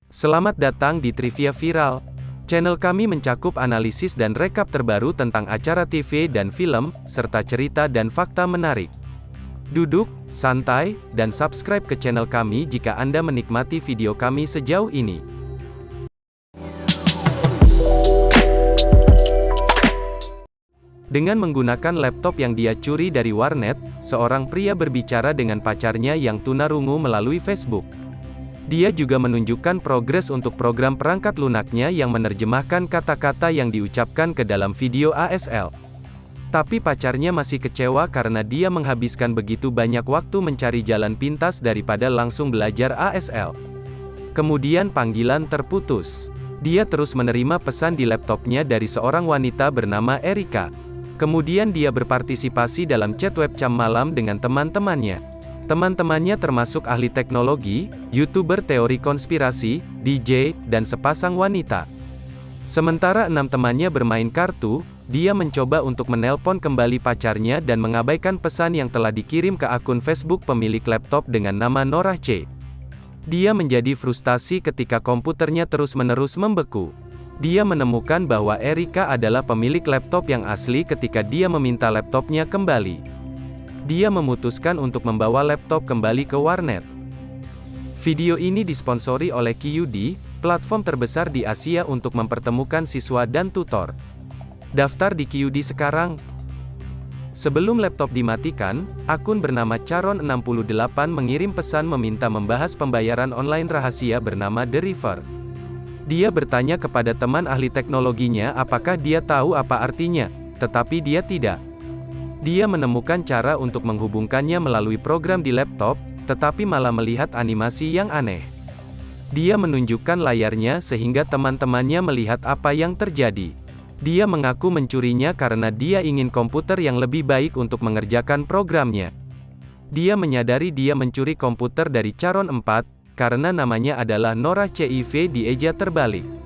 Selamat datang di Trivia Viral. Channel kami mencakup analisis dan rekap terbaru tentang acara TV dan film, serta cerita dan fakta menarik. Duduk, santai, dan subscribe ke channel kami jika Anda menikmati video kami sejauh ini. Dengan menggunakan laptop yang dia curi dari warnet, seorang pria berbicara dengan pacarnya yang tunarungu melalui Facebook. Dia juga menunjukkan progres untuk program perangkat lunaknya yang menerjemahkan kata-kata yang diucapkan ke dalam video ASL. Tapi pacarnya masih kecewa karena dia menghabiskan begitu banyak waktu mencari jalan pintas daripada langsung belajar ASL. Kemudian panggilan terputus. Dia terus menerima pesan di laptopnya dari seorang wanita bernama Erika. Kemudian dia berpartisipasi dalam chat webcam malam dengan teman-temannya. Teman-temannya termasuk ahli teknologi, YouTuber teori konspirasi, DJ, dan sepasang wanita. Sementara 6 temannya bermain kartu, dia mencoba untuk menelpon kembali pacarnya dan mengabaikan pesan yang telah dikirim ke akun Facebook pemilik laptop dengan nama Norah C. Dia menjadi frustasi ketika komputernya terus-menerus membeku. Dia menemukan bahwa Erika adalah pemilik laptop yang asli ketika dia meminta laptopnya kembali. Dia memutuskan untuk membawa laptop kembali ke warnet. Video ini disponsori oleh QD, platform terbesar di Asia untuk mempertemukan siswa dan tutor. Daftar di QD sekarang. Sebelum laptop dimatikan, akun bernama Charon68 mengirim pesan meminta membahas pembayaran online rahasia bernama The River. Dia bertanya kepada teman ahli teknologinya apakah dia tahu apa artinya, tetapi dia tidak. Dia menemukan cara untuk menghubungkannya melalui program di laptop, tetapi malah melihat animasi yang aneh. Dia menunjukkan layarnya sehingga teman-temannya melihat apa yang terjadi. Dia mengaku mencurinya karena dia ingin komputer yang lebih baik untuk mengerjakan programnya. Dia menyadari dia mencuri komputer dari Charon 4, karena namanya adalah Norah CIV dieja terbalik.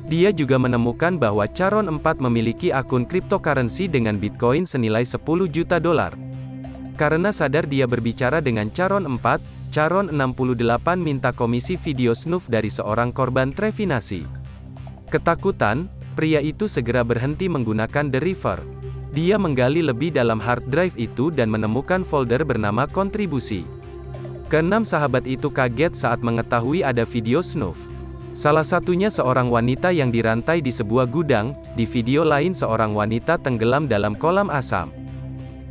Dia juga menemukan bahwa Charon 4 memiliki akun cryptocurrency dengan Bitcoin senilai 10 juta dolar. Karena sadar dia berbicara dengan Charon 4, Charon 68 minta komisi video snoof dari seorang korban trefinasi. Ketakutan, pria itu segera berhenti menggunakan The River. Dia menggali lebih dalam hard drive itu dan menemukan folder bernama kontribusi. Keenam sahabat itu kaget saat mengetahui ada video snoof. Salah satunya seorang wanita yang dirantai di sebuah gudang, di video lain seorang wanita tenggelam dalam kolam asam.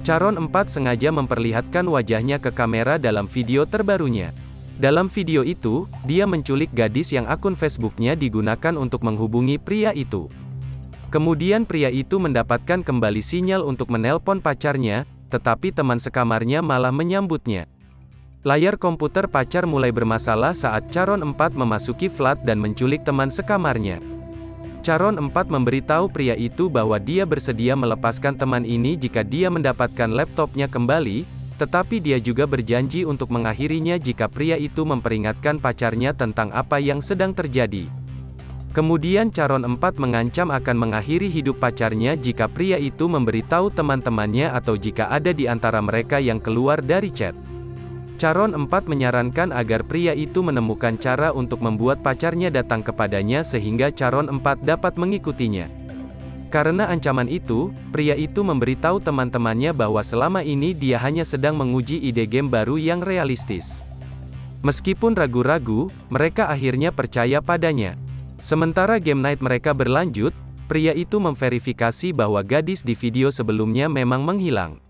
Charon 4 sengaja memperlihatkan wajahnya ke kamera dalam video terbarunya. Dalam video itu, dia menculik gadis yang akun Facebooknya digunakan untuk menghubungi pria itu. Kemudian pria itu mendapatkan kembali sinyal untuk menelpon pacarnya, tetapi teman sekamarnya malah menyambutnya. Layar komputer pacar mulai bermasalah saat Charon 4 memasuki flat dan menculik teman sekamarnya. Charon 4 memberitahu pria itu bahwa dia bersedia melepaskan teman ini jika dia mendapatkan laptopnya kembali, tetapi dia juga berjanji untuk mengakhirinya jika pria itu memperingatkan pacarnya tentang apa yang sedang terjadi. Kemudian Charon 4 mengancam akan mengakhiri hidup pacarnya jika pria itu memberitahu teman-temannya atau jika ada di antara mereka yang keluar dari chat. Charon 4 menyarankan agar pria itu menemukan cara untuk membuat pacarnya datang kepadanya sehingga Charon 4 dapat mengikutinya. Karena ancaman itu, pria itu memberitahu teman-temannya bahwa selama ini dia hanya sedang menguji ide game baru yang realistis. Meskipun ragu-ragu, mereka akhirnya percaya padanya. Sementara game night mereka berlanjut, pria itu memverifikasi bahwa gadis di video sebelumnya memang menghilang.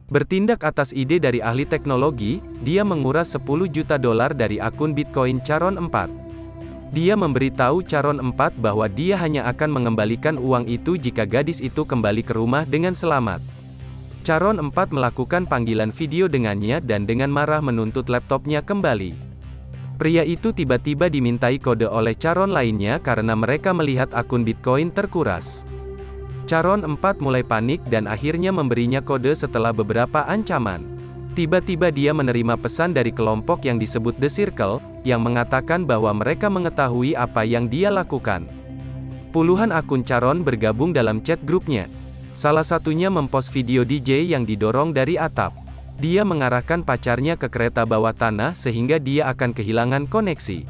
Bertindak atas ide dari ahli teknologi, dia menguras 10 juta dolar dari akun Bitcoin Charon 4. Dia memberitahu Charon 4 bahwa dia hanya akan mengembalikan uang itu jika gadis itu kembali ke rumah dengan selamat. Charon 4 melakukan panggilan video dengannya dan dengan marah menuntut laptopnya kembali. Pria itu tiba-tiba dimintai kode oleh Charon lainnya karena mereka melihat akun Bitcoin terkuras. Charon 4 mulai panik dan akhirnya memberinya kode setelah beberapa ancaman. Tiba-tiba dia menerima pesan dari kelompok yang disebut The Circle, yang mengatakan bahwa mereka mengetahui apa yang dia lakukan. Puluhan akun Charon bergabung dalam chat grupnya. Salah satunya mempost video DJ yang didorong dari atap. Dia mengarahkan pacarnya ke kereta bawah tanah sehingga dia akan kehilangan koneksi.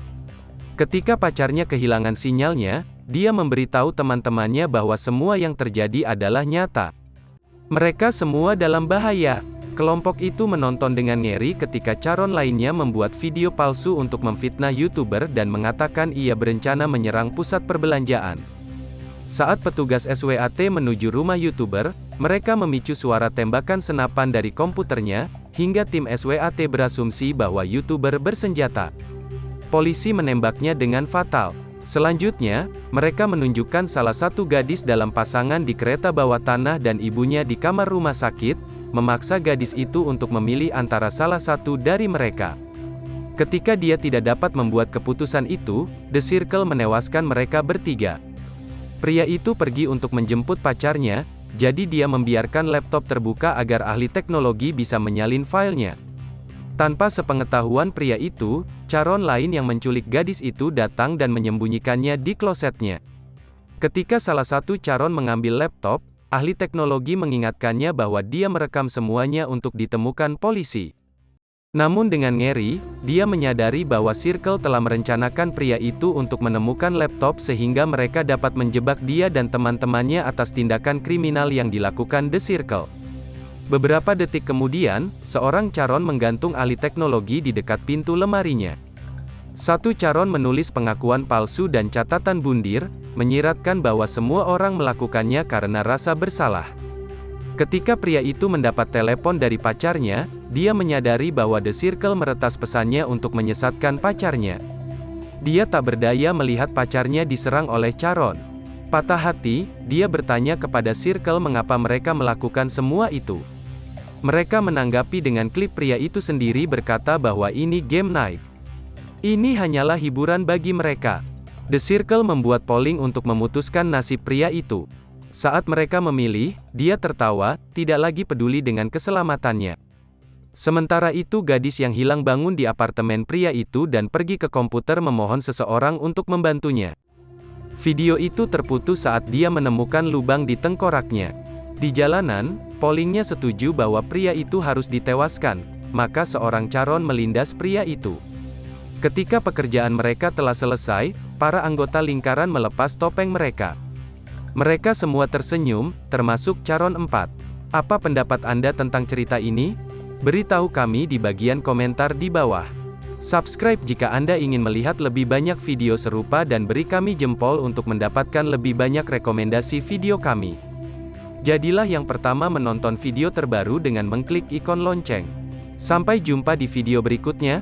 Ketika pacarnya kehilangan sinyalnya, dia memberitahu teman-temannya bahwa semua yang terjadi adalah nyata. Mereka semua dalam bahaya. Kelompok itu menonton dengan ngeri ketika calon lainnya membuat video palsu untuk memfitnah YouTuber dan mengatakan ia berencana menyerang pusat perbelanjaan. Saat petugas SWAT menuju rumah YouTuber, mereka memicu suara tembakan senapan dari komputernya, hingga tim SWAT berasumsi bahwa YouTuber bersenjata. Polisi menembaknya dengan fatal. Selanjutnya, mereka menunjukkan salah satu gadis dalam pasangan di kereta bawah tanah dan ibunya di kamar rumah sakit, memaksa gadis itu untuk memilih antara salah satu dari mereka. Ketika dia tidak dapat membuat keputusan itu, The Circle menewaskan mereka bertiga. Pria itu pergi untuk menjemput pacarnya, jadi dia membiarkan laptop terbuka agar ahli teknologi bisa menyalin filenya. Tanpa sepengetahuan pria itu, calon lain yang menculik gadis itu datang dan menyembunyikannya di klosetnya. Ketika salah satu calon mengambil laptop, ahli teknologi mengingatkannya bahwa dia merekam semuanya untuk ditemukan polisi. Namun dengan ngeri, dia menyadari bahwa Circle telah merencanakan pria itu untuk menemukan laptop sehingga mereka dapat menjebak dia dan teman-temannya atas tindakan kriminal yang dilakukan The Circle. Beberapa detik kemudian, seorang calon menggantung ahli teknologi di dekat pintu lemarinya. Satu calon menulis pengakuan palsu dan catatan bundir, menyiratkan bahwa semua orang melakukannya karena rasa bersalah. Ketika pria itu mendapat telepon dari pacarnya, dia menyadari bahwa The Circle meretas pesannya untuk menyesatkan pacarnya. Dia tak berdaya melihat pacarnya diserang oleh calon. Patah hati, dia bertanya kepada Circle mengapa mereka melakukan semua itu. Mereka menanggapi dengan klip pria itu sendiri berkata bahwa ini game night. Ini hanyalah hiburan bagi mereka. The Circle membuat polling untuk memutuskan nasib pria itu. Saat mereka memilih, dia tertawa, tidak lagi peduli dengan keselamatannya. Sementara itu gadis yang hilang bangun di apartemen pria itu dan pergi ke komputer memohon seseorang untuk membantunya. Video itu terputus saat dia menemukan lubang di tengkoraknya. Di jalanan, pollingnya setuju bahwa pria itu harus ditewaskan, maka seorang calon melindas pria itu. Ketika pekerjaan mereka telah selesai, para anggota lingkaran melepas topeng mereka. Mereka semua tersenyum, termasuk calon 4. Apa pendapat Anda tentang cerita ini? Beritahu kami di bagian komentar di bawah. Subscribe jika Anda ingin melihat lebih banyak video serupa dan beri kami jempol untuk mendapatkan lebih banyak rekomendasi video kami. Jadilah yang pertama menonton video terbaru dengan mengklik ikon lonceng. Sampai jumpa di video berikutnya.